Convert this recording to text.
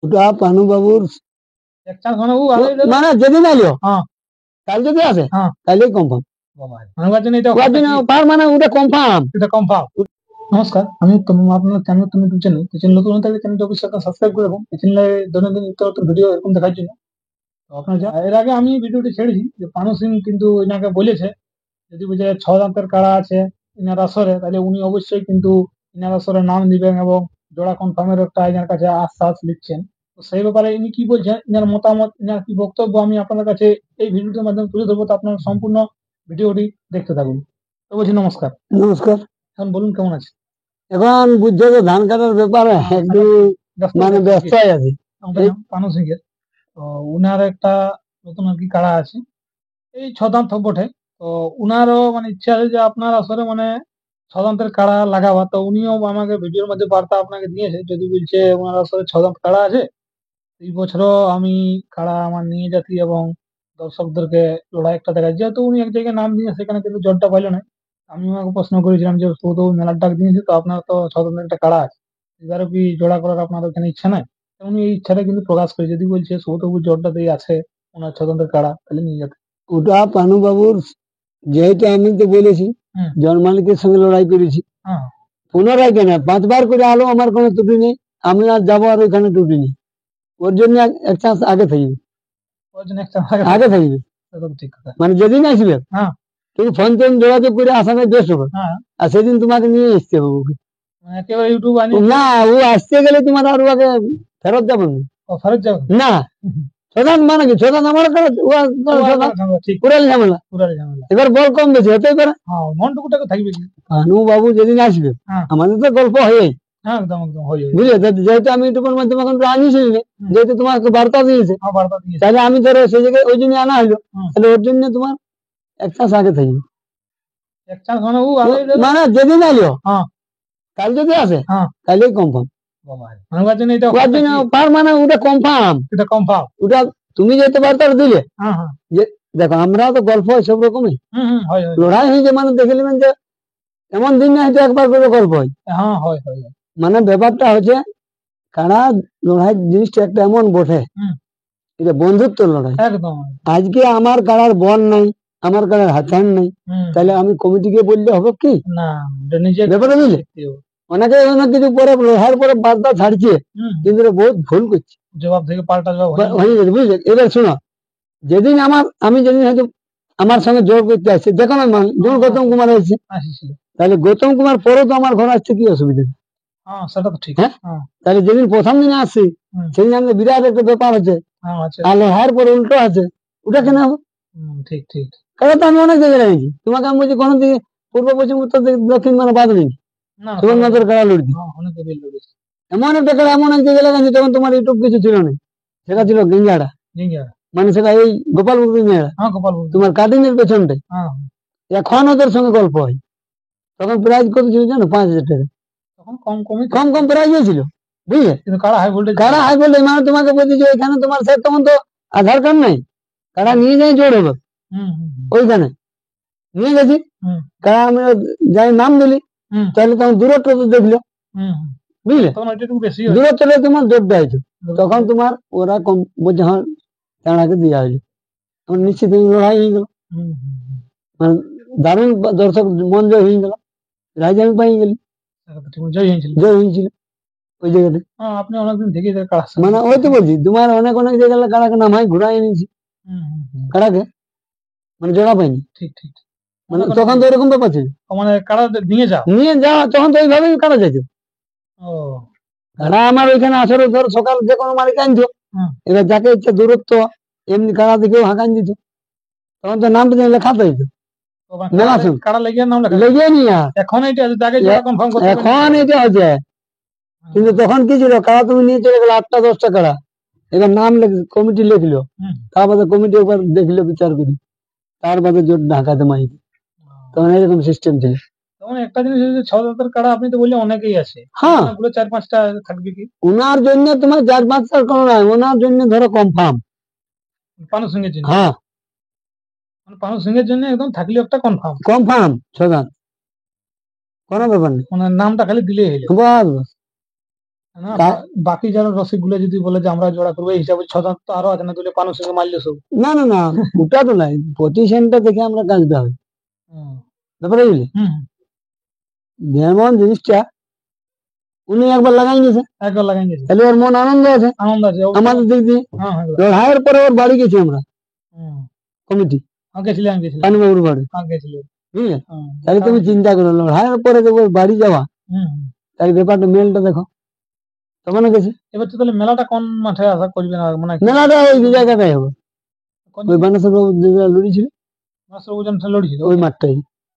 ওটা পানু বাবুর একচান্স মানে ও আগে মানে যেদিন আইলো হ্যাঁ কাল যদি আসে হ্যাঁ তাহলেই কনফার্ম। বাবা আমার জন্য এটা ওর জন্য পার মানে ওটা কনফার্ম। এটা কনফার্ম। নমস্কার, আমি উত্তম, আপনার চ্যানেল তুমি ইউটিউব চ্যানেল চ্যানেল নতুন হতে গেলে চ্যানেলটি অবশ্যই আপনারা সাবস্ক্রাইব করে রাখুন। এই চ্যানেলে দৈনন্দিন নিত্য নতুন ভিডিও এরকম দেখার জন্য। তো আপনারা এর আগে আমি ভিডিওটি ছেড়েছি যে পানু সিং কিন্তু এনাকে বলেছে যদি বুঝে 6 দাঁতের কাড়া আছে ইনার আসরে, তাহলে উনি অবশ্যই কিন্তু ইনার আসরে নাম দিবেন এবং জোড়া কনফার্মের একটা ইনার কাছে আশ্বাস লিখছেন। তো সেই ব্যাপারে ইনি কি বলছেন, ইনার মতামত, ইনার কি বক্তব্য আমি আপনাদের কাছে এই ভিডিওটির মাধ্যমে তুলে ধরবো। তো আপনারা সম্পূর্ণ ভিডিওটি দেখতে থাকুন। তো বলছি নমস্কার। নমস্কার। এখন বলুন কেমন আছে? এখন বুঝছো তো ধান কাটার ব্যাপারে একটু মানে ব্যস্ত হয়ে আছে। আমাদের নাম পানু সিং এর। তো উনার একটা নতুন আর কি কাড়া আছে, এই 6 দাঁত বটে। তো উনারও মানে ইচ্ছা আছে যে আপনার আসলে মানে 6 দাঁতের কাড়া লাগাবা। তো উনিও আমাকে ভিডিওর মধ্যে বার্তা আপনাকে দিয়েছে, যদি বলছে ওনার আসলে 6 দাঁত কাড়া আছে, এই বছরও আমি কাড়া আমার নিয়ে যাচ্ছি এবং দর্শকদেরকে লড়াই একটা দেখা, যেহেতু উনি এক জায়গায় নাম দিয়ে সেখানে কিন্তু জটটা পাইলো না। আমি ওনাকে প্রশ্ন করেছিলাম যে তো মেলার ডাক দিয়েছে, তো আপনার তো 6 দাঁতের একটা কাড়া আছে, এবারও কি জোড়া করার আপনার ওখানে ইচ্ছা নাই? তো উনি এই ইচ্ছাটা কিন্তু প্রকাশ করে, যদি বলছে সৌতবু জটটাতেই আছে ওনার 6 দাঁতের কাড়া, তাহলে নিয়ে যেতে। ওটা পানু বাবুর যেহেতু আমি তো বলেছি জন্মালিকের সঙ্গে লড়াই করেছি, পুনরায় কেন 5 বার করে আলো আমার কোনো ত্রুটি নেই, আমি আর যাবো আর ওইখানে ত্রুটি নেই। ওর জন্য এক চান্স আগে থাকবে, ওর জন্য একটা আগে থাকবে ঠিক কথা। মানে যেদিন আসবে কিন্তু ফোন টোন যোগাযোগ করে আসামে বেস্ট হবে। আর সেদিন তোমাকে নিয়ে আসতে হবে ওকে। একেবারে ইউটিউব না, ও আসতে গেলে তোমার আর ওকে ফেরত যাবে না। ফেরত যাবে না, ছদান মানে কি ছদান আমার পুরাল ঝামেলা। এবার বল কম বেশি হতেই পারে। মনটুকুটাকে থাকবে কি পানু বাবু যেদিন আসবে আমাদের তো গল্প হয়েই একদম একদম হয়ে যাবে। বুঝলে, যেহেতু আমি ইউটিউবের মাধ্যমে এখন আনিছি, যেহেতু তোমাকে বার্তা দিয়েছে তাহলে আমি ধরো সেই জায়গায় ওই জন্য আনা হইলো, তাহলে ওর জন্য তোমার এক চান্স আগে থাকবে। মানে যেদিন আইলো কাল যদি আসে তাহলেই কনফার্ম। মানে ওটা কনফার্ম, ওটা তুমি যেতে বার্তা দিলে যে দেখো আমরা তো গল্প সব রকমই লড়াই হয়েছে, মানে দেখে নেবেন যে এমন দিন না হয়তো একবার করে গল্প হয়। মানে ব্যাপারটা হচ্ছে কারা লড়াই জিনিসটা একটা এমন বটে, এটা বন্ধুত্ব লড়াই। আজকে আমার কারার বন নাই, আমার কারার হাতিয়ার নাই, তাহলে আমি কমিটিকে বললে হবে কি? ব্যাপারটা বুঝলে, অনেকে অনেক কিছু পরে লড়াইয়ের পরে বার্তা ছাড়ছে, কিন্তু বহুত ভুল করছে, জবাব থেকে পাল্টা জবাব হয়ে গেছে বুঝলে। এবার শোনো, যেদিন আমি যেদিন হয়তো আমার সঙ্গে জোর করতে আসছে, দেখো না যেমন গৌতম কুমার আসছে, তাহলে গৌতম কুমার পরেও তো আমার ঘর আসছে, কি অসুবিধা? সেটা তো ঠিক। তাহলে যেদিন প্রথম দিনে আসছি সেদিন আমাদের বিরাট একটা ব্যাপার হচ্ছে, আর লড়াইয়ের পরে উল্টো আছে, ওটা কেন হবে? ঠিক ঠিক। কারণ তো আমি অনেক জায়গায় লাগিয়েছি, তোমাকে আমি বলছি কোনো দিকে পূর্ব পশ্চিম উত্তর দক্ষিণ মানে বাদ নেই, তোমার মাত্র কারা লড়ছি। এমন একটা কারা এমন এক জায়গায় লাগাচ্ছি তখন তোমার ইউটিউব কিছু ছিল না, সেটা ছিল গিঞ্জাড়া, মানে সেটা এই গোপালপুর গিঞ্জাড়া, তোমার কাটিং এর পেছনটাই। এখন ওদের সঙ্গে গল্প হয়, তখন প্রাইজ কত ছিল জানো? 5,000 টাকা। কম কম প্রাইজ ছিল বুঝলে, কারা হাই ভোল্টেজ। মানে তোমাকে বলছি যে এখানে তোমার স্যার তখন তো আধার কার্ড নাই, কারা নিয়ে যাই জোর হবে ওইখানে নিয়ে গেছি, কারা আমি যাই নাম দিলি, তাহলে তখন দূরত্ব তো দেখলো বুঝলে, দূরত্ব তোমার জোরটা হয়েছে, তখন তোমার ওরা কম বলছে হ্যাঁ চাঁড়াকে দেওয়া হইলো, তখন নিশ্চিত লড়াই হয়ে গেল, মানে দারুণ দর্শক মন জয় হয়ে গেল, রাইজ আমি পাই গেলি, জয় হয়েছিল ওই জায়গাতে। আপনি অনেকদিন থেকে মানে ওই তো বলছি তোমার অনেক অনেক জায়গায় কারাকে নামাই ঘুরাই এনেছি, কারাকে মানে জোড়া পাইনি। ঠিক ঠিক। মানে তখন তো এরকম ব্যাপার ছিল, মানে কারা নিয়ে যাওয়া তখন তো ওইভাবেই কারা যাইতো। কারা আমার ওইখানে আসলে ধর সকাল যে কোনো মালিক আনতো, এবার যাকে ইচ্ছা দূরত্ব এমনি কারা দিকেও হাঁকান দিত, তখন তো নামটা লেখা তো হইতো এখন এটা হচ্ছে। কিন্তু তখন কি ছিল, কারা তুমি নিয়ে চলে গেলো 8টা 10টা কারা, এবার নাম কমিটি লিখলো, তারপরে কমিটি একবার দেখলো বিচার করি, তার বাদে জোট ঢাকাতে মাই, তখন এরকম সিস্টেম ছিল। তখন একটা জিনিস হচ্ছে 6 দাঁতের কাড়া আপনি তো বললে অনেকেই আছে, হ্যাঁ 4-5টা থাকবে কি ওনার জন্য? তোমার 4-5টা কোনো নাই, ওনার জন্য ধরো কনফার্ম পানু সিং এর জন্য। হ্যাঁ পানু সিং এর জন্য একদম থাকলে একটা কনফার্ম 6 দাঁত, কোনো ব্যাপার নেই, ওনার নামটা খালি দিলেই হলো। না, তা- বাকি যারা রসিক গুলো যদি বলে যে আমরা জোড়া করবো এই হিসাবে ছদান্ত তো আরো আছে না, তুলে পানুর সঙ্গে মারলে সব। না না না, ওটা তো নাই, পজিশনটা দেখে আমরা কাজটা হবে হুম, ব্যাপারে, বুঝলি? হুম, যেমন জিনিসটা উনি একবার লাগাই নিয়েছে, একবার লাগাই গেছে, তাহলে ওর মন আনন্দ আছে আনন্দ আছে আমাদের দিক দিয়ে। হ্যাঁ হ্যাঁ লড়াইয়ের পরে ওর বাড়ি গেছি আমরা, হুম, কমিটি, গেছিলাম গেছিলাম পানুবাবুর বাড়ি, গেছিলাম বুঝলে? হুম, তাহলে তুমি চিন্তা করো, লড়াইয়ের পরে যে ওর বাড়ি যাওয়া, হুম। তাই ব্যাপারটা মেলটা দেখো, তখন গেছে। এবার তো তাহলে মেলাটা কোন মাঠে আশা করবেন আর মানে কি? মেলাটা ওই জায়গাটাই হবে, কোন ওই বানেশ্বর বাবু যেগুলো লড়ি ছিল মাস্টার ওজন লড়েছিল ওই মাঠটাই।